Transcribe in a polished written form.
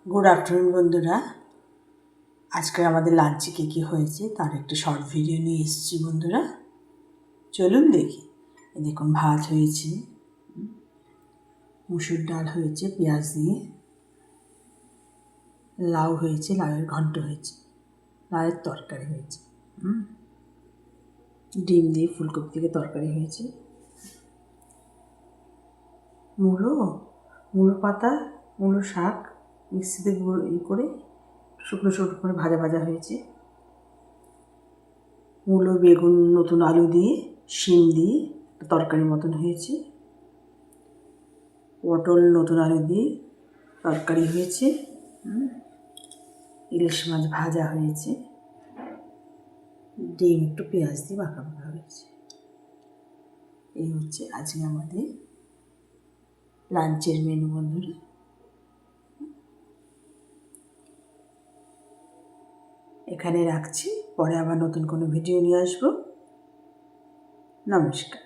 Good afternoon বন্ধুরা। আজকে আমাদের লাঞ্চে কী হয়েছে তার একটা শর্ট ভিডিও নিয়ে এসেছি বন্ধুরা, চলুন দেখি। দেখুন, ভাত হয়েছে, মুসুর ডাল হয়েছে পেঁয়াজ দিয়ে, লাউ হয়েছে, লাউয়ের ঘন্ট হয়েছে, লাউয়ের তরকারি হয়েছে, ডিম দিয়ে ফুলকপি থেকে তরকারি হয়েছে, মূলো পাতা, মূলো শাক মিক্সিতে করে শুকনো শুকনো করে ভাজা হয়েছে, মূলো বেগুন নতুন আলু দিয়ে শিম দিয়ে তরকারি মতন হয়েছে, পটল নতুন আলু দিয়ে তরকারি হয়েছে, ইলিশ মাছ ভাজা হয়েছে, ডিম একটু পেঁয়াজ দিয়ে মাখা হয়েছে। এই হচ্ছে আজকে আমাদের লাঞ্চের মেনু বন্ধুরা। এখানে রাখছি, পরে আবার নতুন কোনো ভিডিও নিয়ে আসবো। নমস্কার।